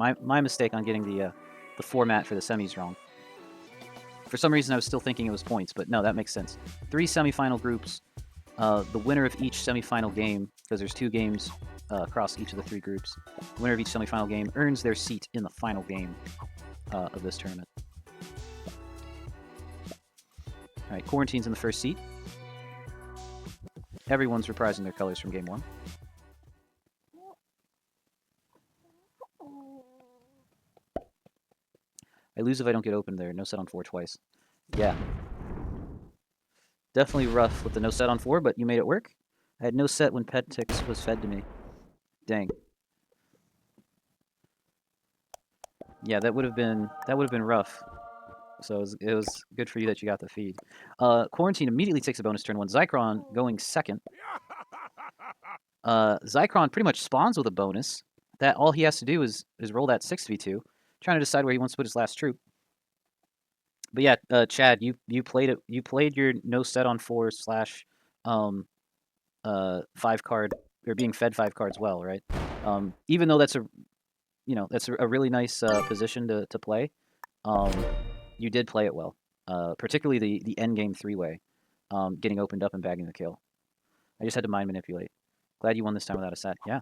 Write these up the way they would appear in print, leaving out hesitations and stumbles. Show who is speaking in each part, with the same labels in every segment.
Speaker 1: My mistake on getting the format for the semis wrong. For some reason, I was still thinking it was points, but no, that makes sense. 3 semifinal groups. The winner of each semifinal game, because there's 2 games across each of the 3 groups, the winner of each semifinal game earns their seat in the final game of this tournament. All right, Quarantine's in the first seat. Everyone's reprising their colors from game 1. I lose if I don't get open there. No set on 4 twice. Yeah. Definitely rough with the no set on 4, but you made it work. I had no set when Pentix was fed to me. Dang. Yeah, that would have been rough. So it was good for you that you got the feed. Quarantine immediately takes a bonus turn 1. Zycron going second. Zycron pretty much spawns with a bonus. That all he has to do is roll that 6v2, trying to decide where he wants to put his last troop. But yeah, Chad, you played it. You played your no set on 4 slash 5 card or being fed 5 cards well, right? Even though that's a really nice position to play. You did play it well, particularly the end game 3-way, getting opened up and bagging the kill. I just had to mind manipulate. Glad you won this time without a set. Yeah.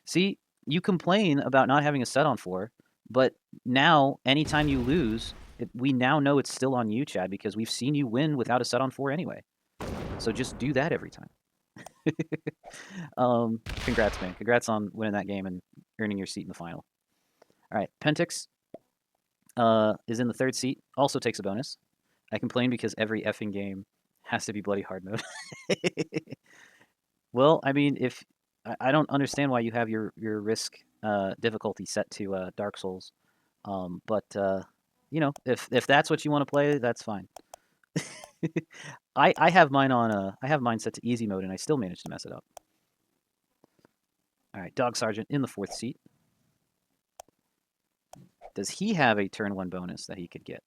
Speaker 1: See, you complain about not having a set on 4, but now anytime you lose, we now know it's still on you, Chad, because we've seen you win without a set on 4 anyway. So just do that every time. Congrats, man. Congrats on winning that game and earning your seat in the final. All right, Pentix is in the 3rd seat, also takes a bonus. I complain because every effing game has to be bloody hard mode. Well, I mean, if I don't understand why you have your risk difficulty set to Dark Souls, but you know, if that's what you want to play, that's fine. I have mine on I have mine set to easy mode, and I still managed to mess it up. All right, Dog Sergeant in the 4th seat. Does he have a turn 1 bonus that he could get?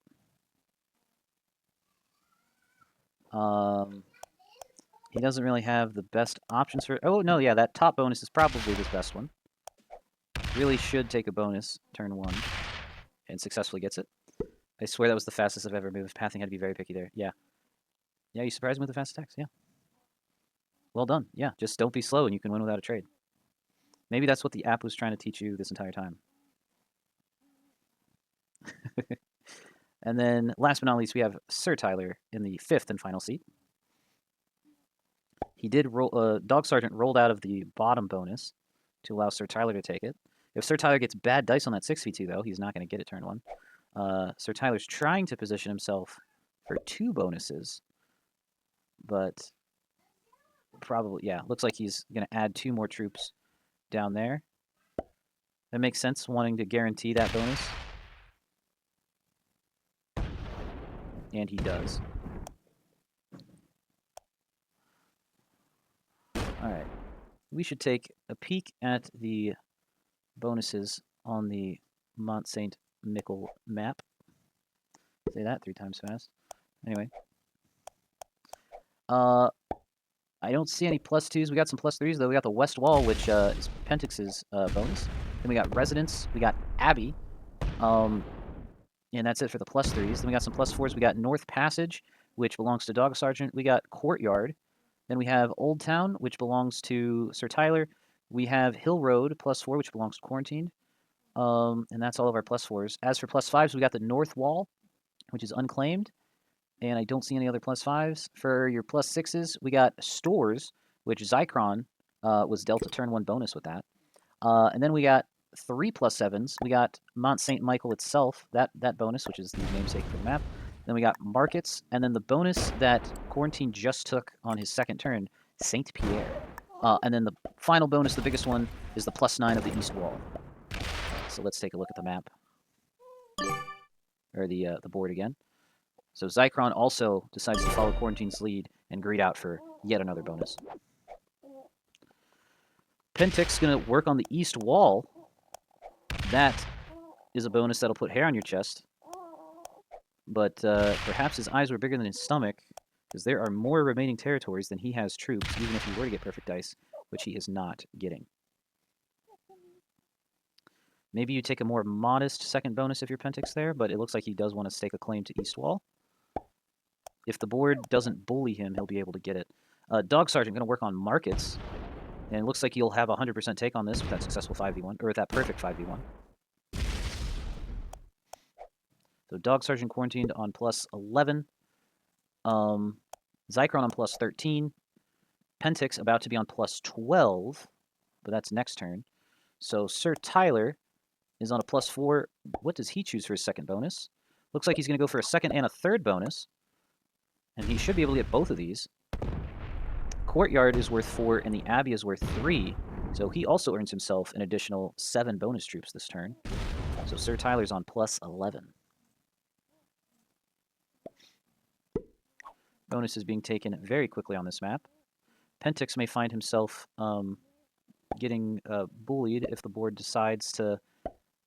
Speaker 1: He doesn't really have the best options for... Oh, no, yeah, that top bonus is probably his best one. Really should take a bonus turn 1 and successfully gets it. I swear that was the fastest I've ever moved. Pathing had to be very picky there. Yeah. Yeah, you surprised me with the fast attacks. Yeah. Well done. Yeah, just don't be slow and you can win without a trade. Maybe that's what the app was trying to teach you this entire time. And then, last but not least, we have Sir Tyler in the 5th and final seat. He did roll. Dog Sergeant rolled out of the bottom bonus to allow Sir Tyler to take it. If Sir Tyler gets bad dice on that 6v2, though, he's not going to get it turn 1. Sir Tyler's trying to position himself for 2 bonuses, but probably, yeah, looks like he's going to add 2 more troops down there. That makes sense, wanting to guarantee that bonus. And he does. All right. We should take a peek at the bonuses on the Mont Saint Michel map. Say that 3 times fast. Anyway. I don't see any +2s. We got some +3s, though. We got the West Wall, which is Pentix's bonus. Then we got Residence. We got Abbey. And that's it for the +3s. Then we got some +4s. We got North Passage, which belongs to Dog Sergeant. We got Courtyard. Then we have Old Town, which belongs to Sir Tyler. We have Hill Road, +4, which belongs to Quarantined. And that's all of our +4s. As for +5s, we got the North Wall, which is unclaimed. And I don't see any other +5s. For your +6s, we got Stores, which Zycron was dealt a turn 1 bonus with that. And then we got 3 +7s. We got Mont Saint Michel itself, that bonus, which is the namesake for the map. Then we got Markets, and then the bonus that Quarantine just took on his 2nd turn, Saint Pierre. And then the final bonus, the biggest one, is the +9 of the East Wall. So let's take a look at the map. Or the board again. So Zycron also decides to follow Quarantine's lead and greed out for yet another bonus. Pentix going to work on the East Wall. That is a bonus that'll put hair on your chest. But perhaps his eyes were bigger than his stomach, because there are more remaining territories than he has troops, even if he were to get perfect dice, which he is not getting. Maybe you take a more modest second bonus if you're Pentix there, but it looks like he does want to stake a claim to East Wall. If the board doesn't bully him, he'll be able to get it. Dog Sergeant going to work on markets, and it looks like you'll have a 100% take on this with that successful 5v1, or with that perfect 5v1. So Dog Sergeant quarantined on plus 11. Zychron on plus 13. Pentix about to be on plus 12, but that's next turn. So Sir Tyler is on a plus 4. What does he choose for his second bonus? Looks like he's going to go for a second and a third bonus, and he should be able to get both of these. Courtyard is worth 4, and the Abbey is worth 3, so he also earns himself an additional 7 bonus troops this turn. So Sir Tyler's on plus 11. Bonus is being taken very quickly on this map. Pentix may find himself getting bullied if the board decides to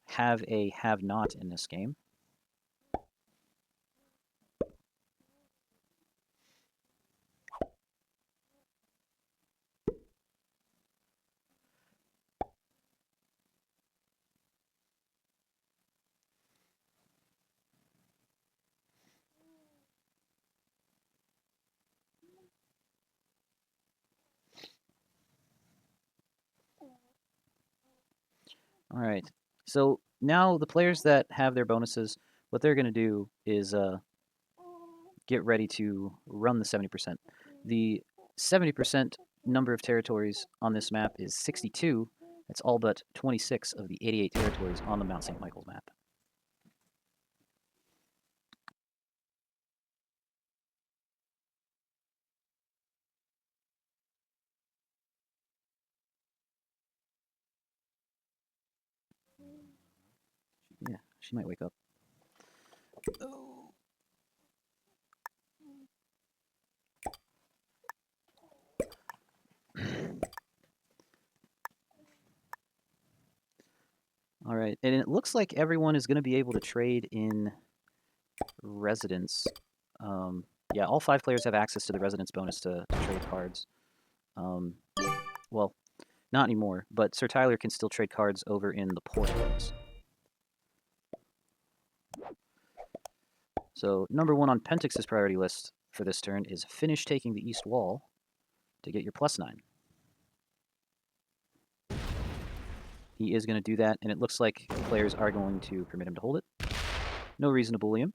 Speaker 1: have a have-not in this game. All right. So now the players that have their bonuses, what they're going to do is get ready to run the 70%. The 70% number of territories on this map is 62. That's all but 26 of the 88 territories on the Mount St. Michael's map. Yeah, she might wake up. Oh. All right, and it looks like everyone is going to be able to trade in residence. Yeah, all 5 players have access to the residence bonus to trade cards. Well, not anymore, but Sir Tyler can still trade cards over in the port bonus. So number 1 on Pentix's priority list for this turn is finish taking the east wall to get your plus 9. He is going to do that, and it looks like players are going to permit him to hold it. No reason to bully him.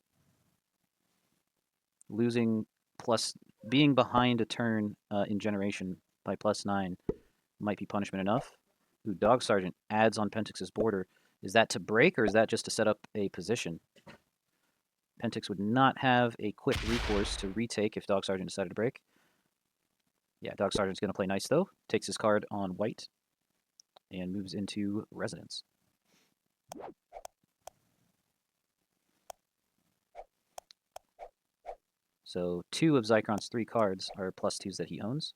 Speaker 1: Losing plus, being behind a turn in generation by plus 9 might be punishment enough. Ooh, Dog Sergeant adds on Pentix's border. Is that to break, or is that just to set up a position? Pentix would not have a quick recourse to retake if Dog Sergeant decided to break. Yeah, Dog Sergeant's going to play nice, though. Takes his card on white and moves into residence. So 2 of Zychron's 3 cards are plus 2s that he owns.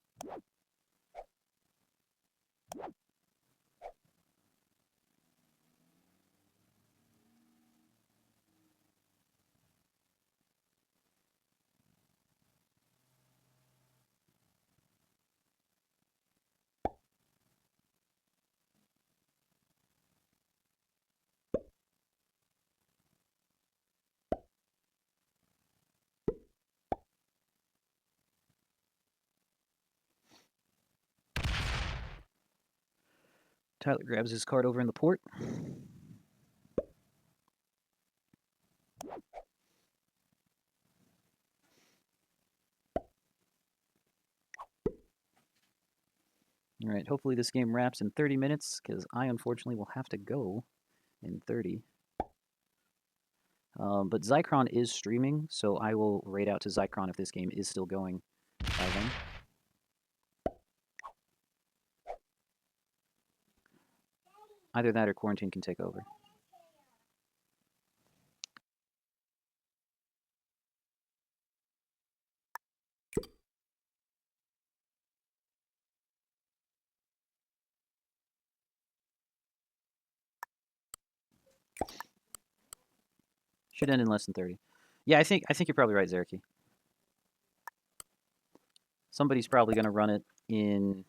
Speaker 1: Tyler grabs his card over in the port. All right, hopefully this game wraps in 30 minutes, because I unfortunately will have to go in 30. But Zychron is streaming, so I will raid out to Zychron if this game is still going by then. Either that or Quarantine can take over. Should end in less than 30. Yeah, I think you're probably right, Zerky. Somebody's probably going to run it in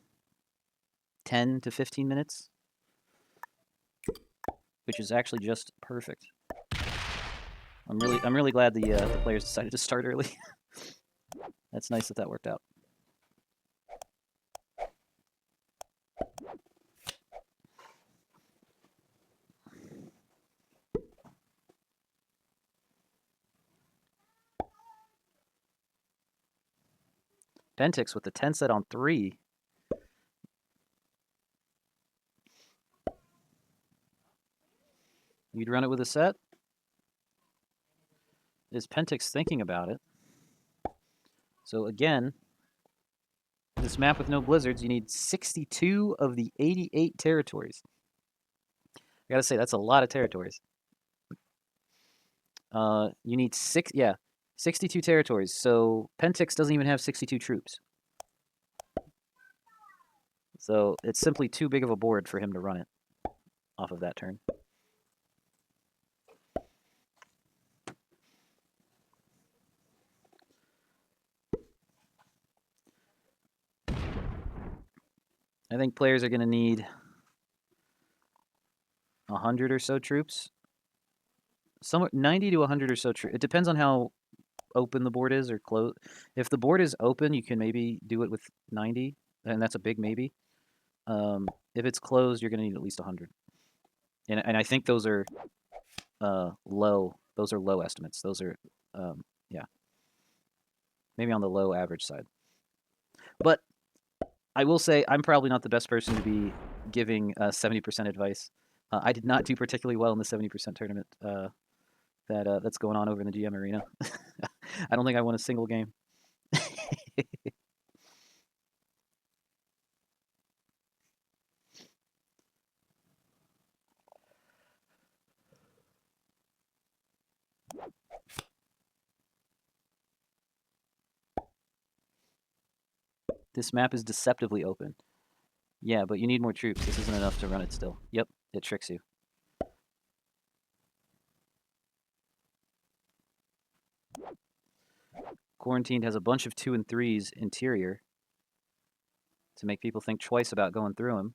Speaker 1: 10 to 15 minutes. which is actually just perfect. I'm really glad the players decided to start early. That's nice that worked out. Pentix with the 10 set on 3. You'd run it with a set? Is Pentix thinking about it? So again, this map with no blizzards, you need 62 of the 88 territories. I gotta say, that's a lot of territories. You need 62 territories. So Pentix doesn't even have 62 troops. So it's simply too big of a board for him to run it off of that turn. I think players are going to need 100 or so troops. Somewhere 90 to 100 or so troops. It depends on how open the board is or closed. If the board is open, you can maybe do it with 90, and that's a big maybe. If it's closed, you're going to need at least 100. And I think those are low. Those are low estimates. Those are, yeah, maybe on the low average side. But I will say I'm probably not the best person to be giving 70% advice. I did not do particularly well in the 70% tournament that's going on over in the GM arena. I don't think I won a single game. This map is deceptively open. Yeah, but you need more troops. This isn't enough to run it still. Yep, it tricks you. Quarantined has a bunch of 2 and 3s interior to make people think twice about going through them.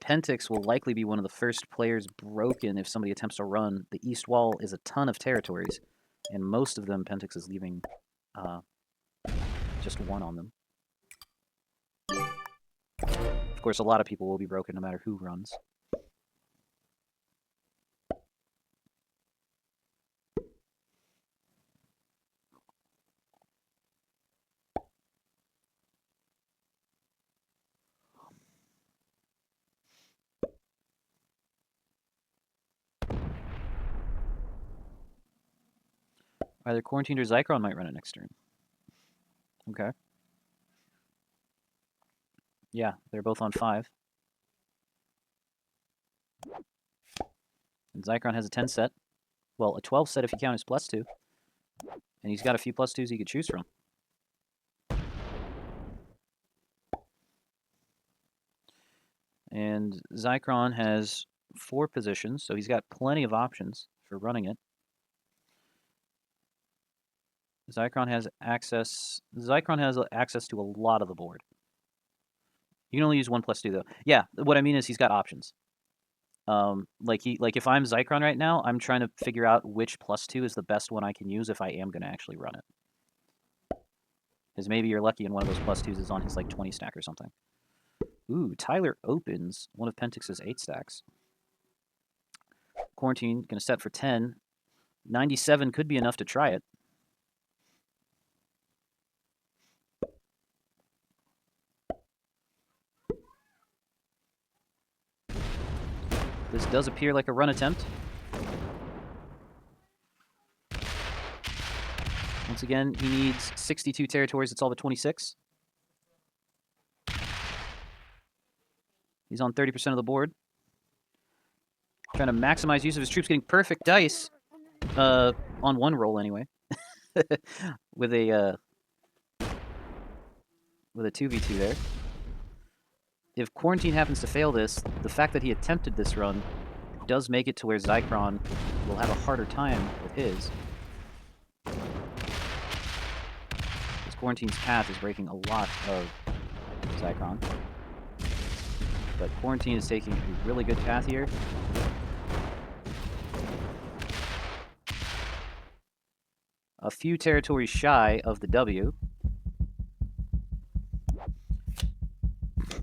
Speaker 1: Pentix will likely be one of the first players broken if somebody attempts to run. The east wall is a ton of territories, and most of them Pentix is leaving just 1 on them. Of course, a lot of people will be broken no matter who runs. Either Quarantined or Zycron might run it next turn. Okay. Yeah, they're both on 5. And Zycron has a 10 set. Well, a 12 set if you count his +2. And he's got a few +2s he could choose from. And Zycron has 4 positions, so he's got plenty of options for running it. Zycron has access to a lot of the board. You can only use 1 +2 though. Yeah, what I mean is he's got options. Like if I'm Zycron right now, I'm trying to figure out which +2 is the best one I can use if I am going to actually run it. Because maybe you're lucky and one of those +2s is on his like 20 stack or something. Ooh, Tyler opens one of Pentix's 8 stacks. Quarantine going to set for 10. 97 could be enough to try it. This does appear like a run attempt. Once again, he needs 62 territories. It's all but 26. He's on 30% of the board. Trying to maximize use of his troops, getting perfect dice on 1 roll anyway. with a 2v2 there. If Quarantine happens to fail this, the fact that he attempted this run does make it to where Zycron will have a harder time with his. Because Quarantine's path is breaking a lot of Zycron. but Quarantine is taking a really good path here. A few territories shy of the W.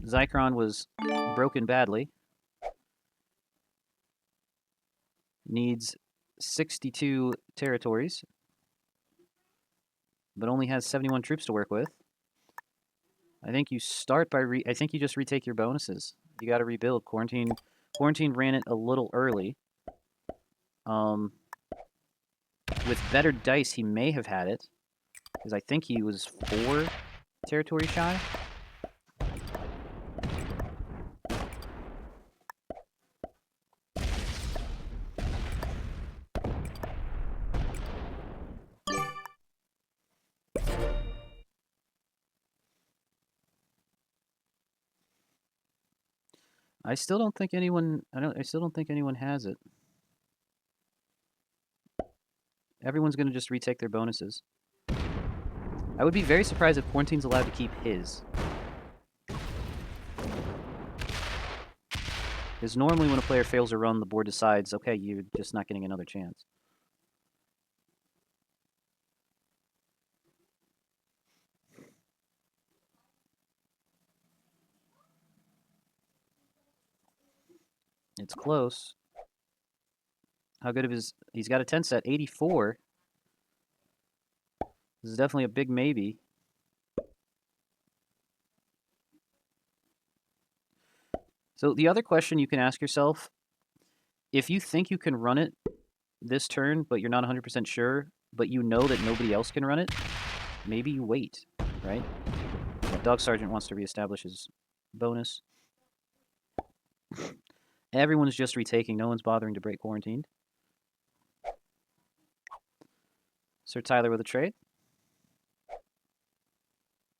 Speaker 1: Zychron was broken badly. Needs 62 territories, but only has 71 troops to work with. I think you start by I think you just retake your bonuses. You got to rebuild. Quarantine ran it a little early. With better dice, he may have had it, because I think he was 4 territory shy. I still don't think anyone. I still don't think anyone has it. Everyone's gonna just retake their bonuses. I would be very surprised if Quarantine's allowed to keep his. Because normally when a player fails a run, the board decides, okay, you're just not getting another chance. It's close. How good of his... He's got a 10 set, 84. This is definitely a big maybe. So the other question you can ask yourself, if you think you can run it this turn, but you're not 100% sure, but you know that nobody else can run it, maybe you wait, right? Yeah, Dog Sergeant wants to reestablish his bonus. Everyone's just retaking. No one's bothering to break Quarantined. Sir Tyler with a trade.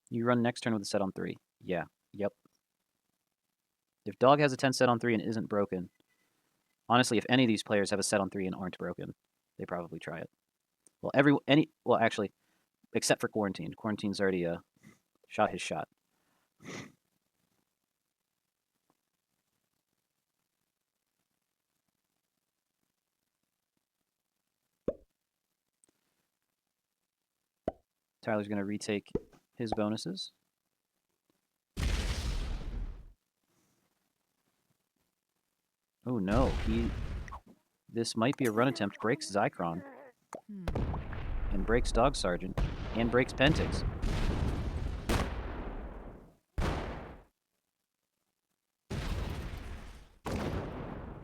Speaker 1: You run next turn with a set on 3. Yeah. Yep. If Dog has a 10 set on 3 and isn't broken, honestly, if any of these players have a set on 3 and aren't broken, they probably try it. Well, actually, except for Quarantine. Quarantine's already shot his shot. Tyler's going to retake his bonuses. Oh no, this might be a run attempt. Breaks Zychron. And breaks Dog Sergeant. And breaks Pentix.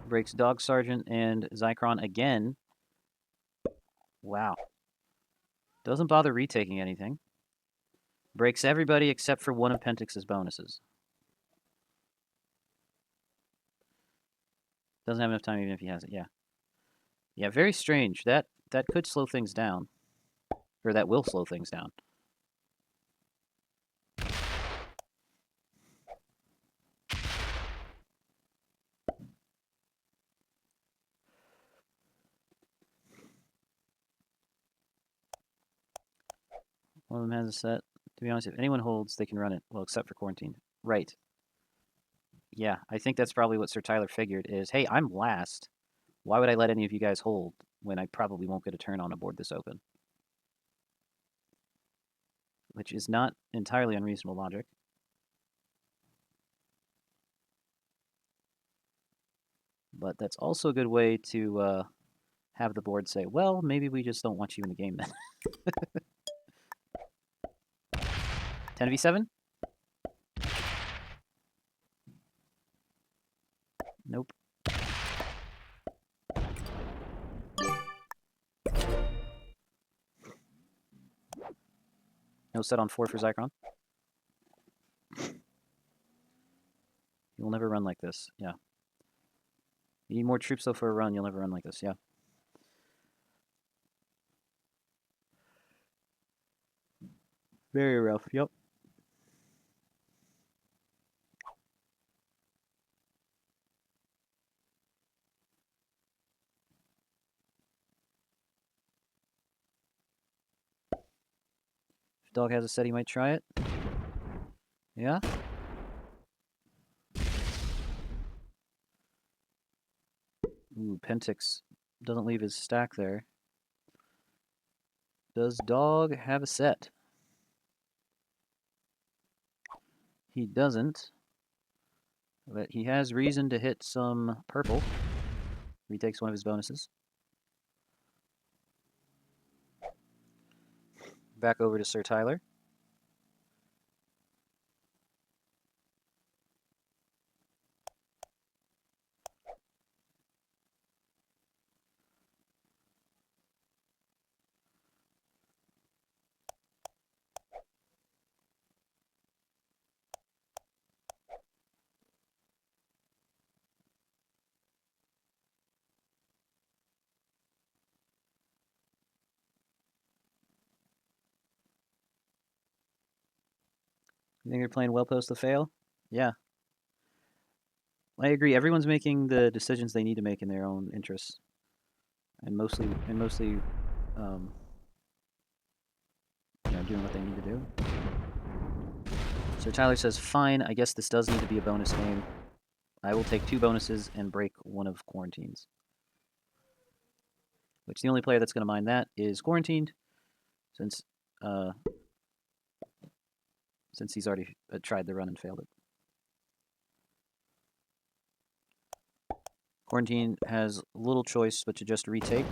Speaker 1: Breaks Dog Sergeant and Zychron again. Wow. Doesn't bother retaking anything. Breaks everybody except for one of Pentix's bonuses. Doesn't have enough time even if he has it, yeah. Yeah, very strange. That could slow things down. Or that will slow things down. One of them has a set. To be honest, if anyone holds, they can run it. Well, except for Quarantine. Right. Yeah, I think that's probably what Sir Tyler figured is, hey, I'm last. Why would I let any of you guys hold when I probably won't get a turn on a board this open? Which is not entirely unreasonable logic. But that's also a good way to have the board say, well, maybe we just don't want you in the game then. 10v7? Nope. No set on 4 for Zychron. You'll never run like this, yeah. You need more troops though for a run, you'll never run like this, yeah. Very rough, yep. If Dog has a set, he might try it. Yeah? Ooh, Pentix doesn't leave his stack there. Does Dog have a set? He doesn't. But he has reason to hit some purple. Retakes one of his bonuses. Back over to Sir Tyler. You think they're playing well post the fail? Yeah, I agree. Everyone's making the decisions they need to make in their own interests, and mostly, um, doing what they need to do. So Tyler says, "Fine. I guess this does need to be a bonus game. I will take 2 bonuses and break one of Quarantine's." Which the only player that's going to mind that is Quarantined, since uh, since he's already tried the run and failed it. Quarantine has little choice but to just retake.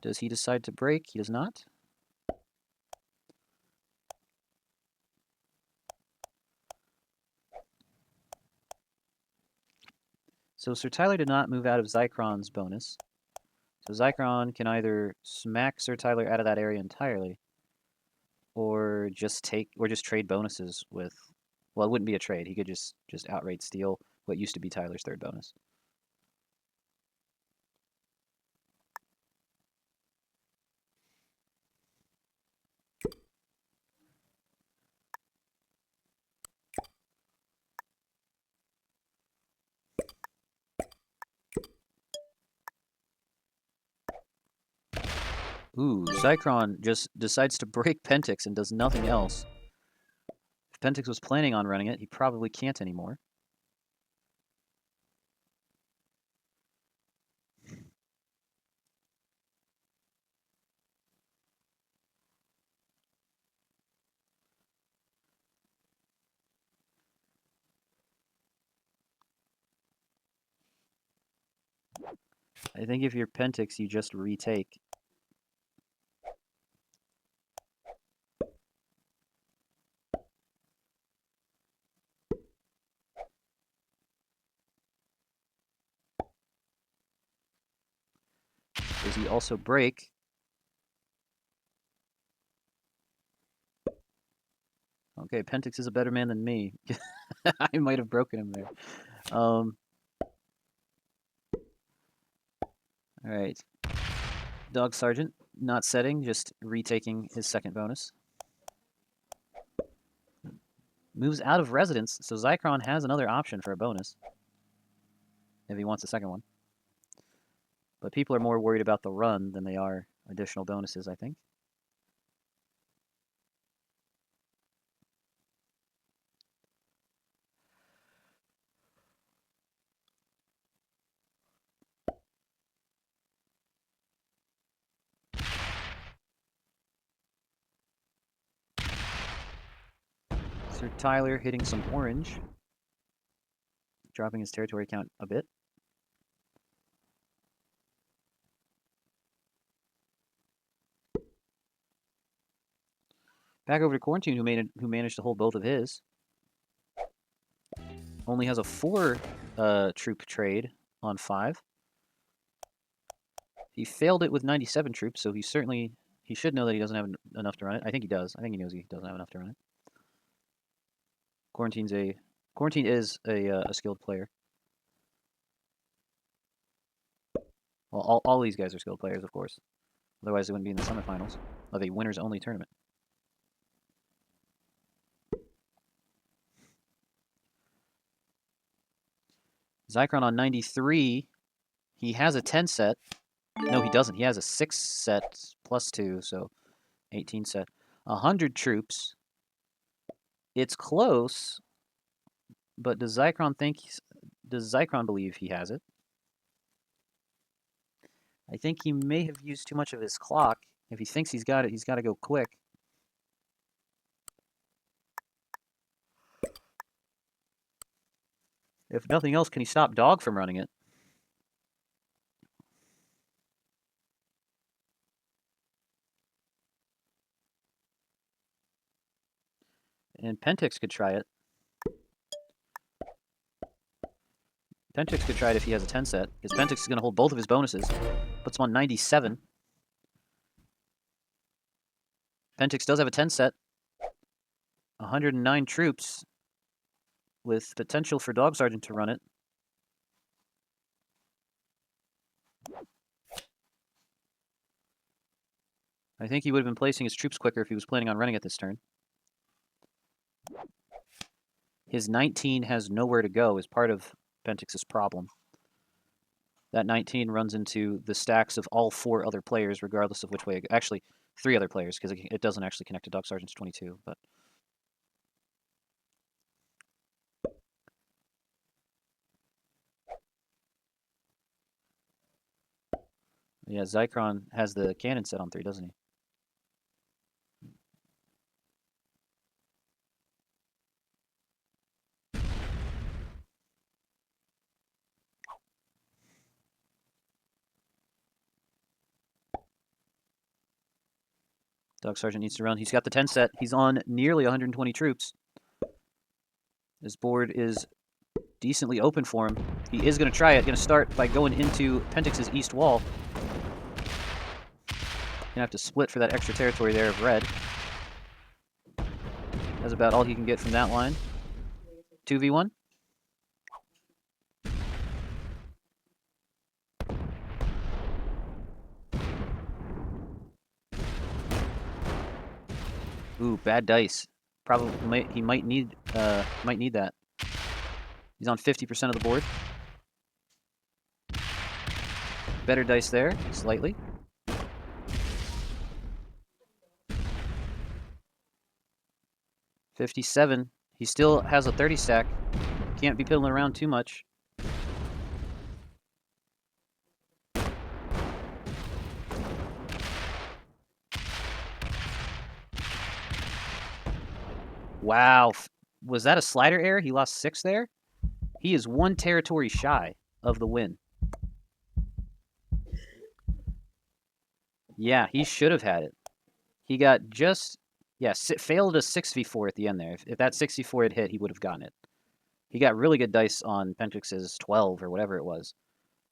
Speaker 1: Does he decide to break? He does not. So Sir Tyler did not move out of Zychron's bonus. So Zychron can either smack Sir Tyler out of that area entirely, or just trade bonuses with. Well, it wouldn't be a trade. He could just outright steal what used to be Tyler's third bonus. Ooh, Zychron just decides to break Pentix and does nothing else. If Pentix was planning on running it, he probably can't anymore. I think if you're Pentix, you just retake. Does he also break? Okay, Pentix is a better man than me. I might have broken him there. All right. Dog Sergeant, not setting, just retaking his second bonus. Moves out of residence, so Zychron has another option for a bonus if he wants a second one. But people are more worried about the run than they are additional bonuses, I think. Sir Tyler hitting some orange, dropping his territory count a bit. Back over to Quarantine, who managed to hold both of his. Only has a 4 troop trade on 5. He failed it with 97 troops, so he should know that he doesn't have enough to run it. I think he does. I think he knows he doesn't have enough to run it. Quarantine is a skilled player. Well, all these guys are skilled players, of course. Otherwise, they wouldn't be in the semifinals of a winners-only tournament. Zychron on 93. He has a 10 set. No, he doesn't. He has a 6 set plus 2, so 18 set. 100 troops. It's close, but does Zychron believe he has it? I think he may have used too much of his clock. If he thinks he's got it, he's got to go quick. If nothing else, can he stop Dog from running it? And Pentix could try it. Pentix could try it if he has a 10 set, because Pentix is going to hold both of his bonuses. Puts him on 97. Pentix does have a 10 set. 109 troops with potential for Dog Sergeant to run it. I think he would have been placing his troops quicker if he was planning on running it this turn. His 19 has nowhere to go is part of Pentix's problem. That 19 runs into the stacks of all 4 other players, regardless of which way. Actually, 3 other players, because it doesn't actually connect to Dog Sergeant's 22. But yeah, Zycron has the cannon set on 3, doesn't he? Dog Sergeant needs to run. He's got the 10 set. He's on nearly 120 troops. His board is decently open for him. He is going to try it. Going to start by going into Pentix's east wall. Going to have to split for that extra territory there of red. That's about all he can get from that line. 2v1. Ooh, bad dice. Probably he might need that. He's on 50% of the board. Better dice there, slightly. $57. He still has a 30 stack. Can't be piddling around too much. Wow. Was that a slider error? He lost 6 there? He is 1 territory shy of the win. Yeah, he should have had it. He got just, yeah, failed a 6v4 at the end there. If that 6v4 had hit, he would have gotten it. He got really good dice on Pentix's 12 or whatever it was,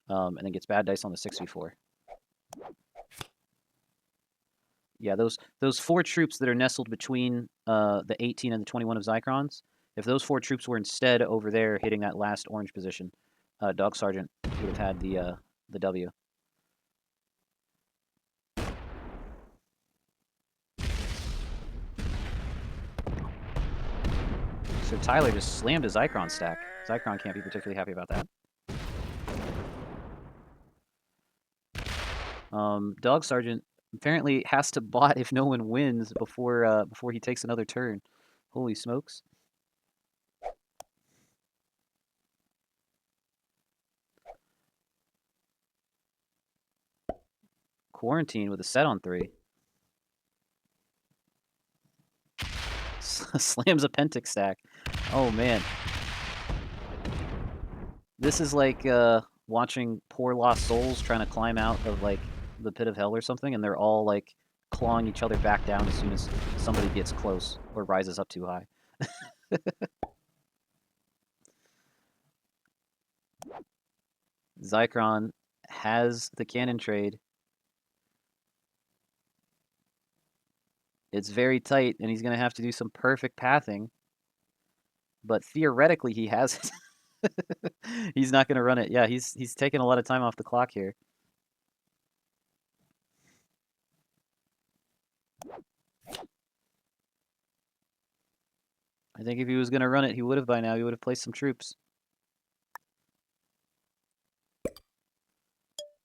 Speaker 1: and then gets bad dice on the 6v4. Yeah, those 4 troops that are nestled between the 18 and the 21 of Zycrons, if those 4 troops were instead over there hitting that last orange position, Dog Sergeant would have had the W. So Tyler just slammed a Zycron stack. Zycron can't be particularly happy about that. Dog Sergeant apparently has to bot if no one wins before he takes another turn. Holy smokes. Quarantine with a set on 3. Slams a Pentix stack. Oh, man. This is like watching poor lost souls trying to climb out of, like, the pit of hell or something, and they're all, like, clawing each other back down as soon as somebody gets close or rises up too high. Zycron has the cannon trade. It's very tight, and he's going to have to do some perfect pathing. But theoretically, he has it. He's not going to run it. Yeah, he's taking a lot of time off the clock here. I think if he was going to run it, he would have by now. He would have placed some troops.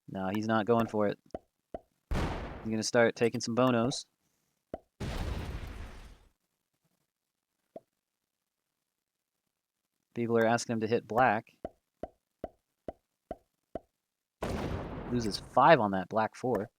Speaker 1: No, he's not going for it. He's going to start taking some bonos. People are asking him to hit black. Loses 5 on that black 4.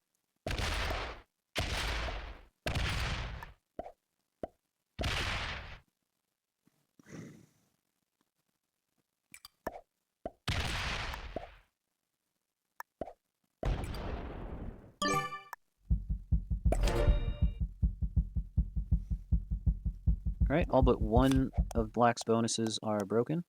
Speaker 1: Alright, all but one of black's bonuses are broken.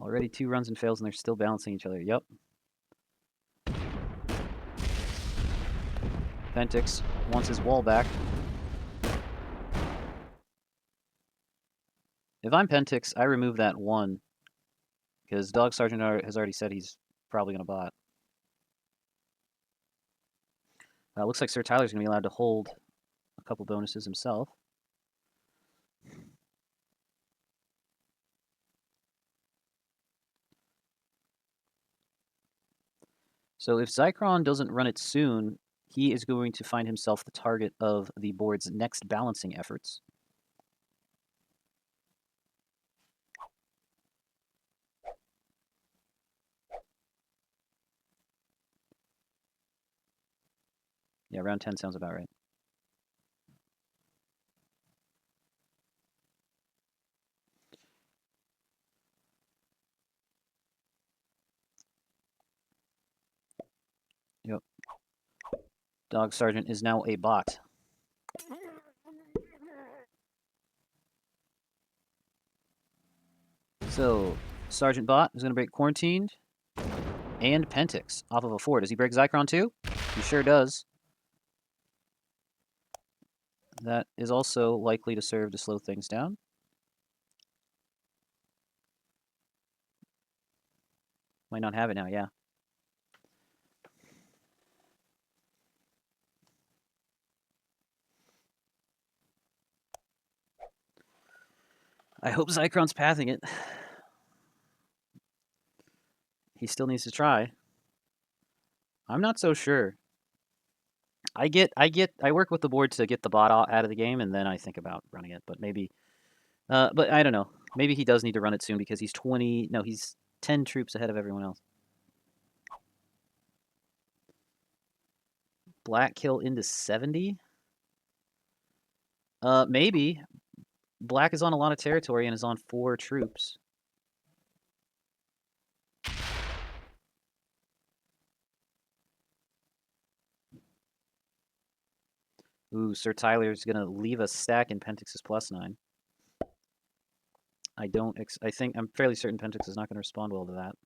Speaker 1: Already 2 runs and fails, and they're still balancing each other. Yep. Pentix wants his wall back. If I'm Pentix, I remove that 1, because Dog Sergeant has already said he's probably going to bot. Looks like Sir Tyler's going to be allowed to hold a couple bonuses himself. So if Zychron doesn't run it soon, he is going to find himself the target of the board's next balancing efforts. Yeah, round 10 sounds about right. Yep. Dog Sergeant is now a bot. So, Sergeant Bot is going to break Quarantined and Pentix off of a 4. Does he break Zychron too? He sure does. That is also likely to serve to slow things down. Might not have it now, yeah. I hope Zychron's pathing it. He still needs to try. I'm not so sure. I work with the board to get the bot out of the game, and then I think about running it. But maybe, but I don't know. Maybe he does need to run it soon because he's 20. No, he's 10 troops ahead of everyone else. Black kill into 70. Maybe. Black is on a lot of territory and is on 4 troops. Ooh, Sir Tyler's going to leave a stack in Pentix's +9. I'm fairly certain Pentix is not going to respond well to that.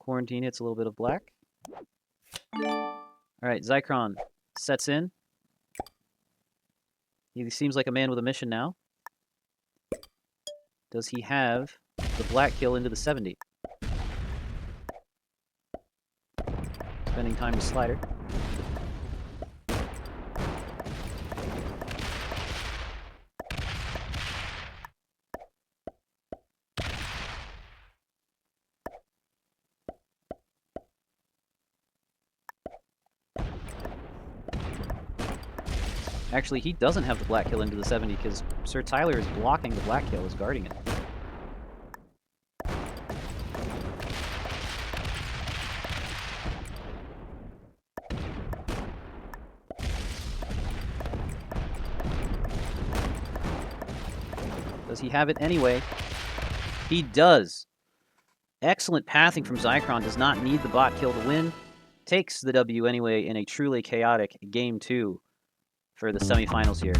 Speaker 1: Quarantine hits a little bit of black. Alright, Zychron sets in. He seems like a man with a mission now. Does he have the black kill into the 70? Spending time with Slider. Actually, he doesn't have the black kill into the 70 because Sir Tyler is blocking the black kill, is guarding it. Does he have it anyway? He does. Excellent pathing from Zychron. Does not need the bot kill to win. Takes the W anyway in a truly chaotic Game 2 for the semifinals here.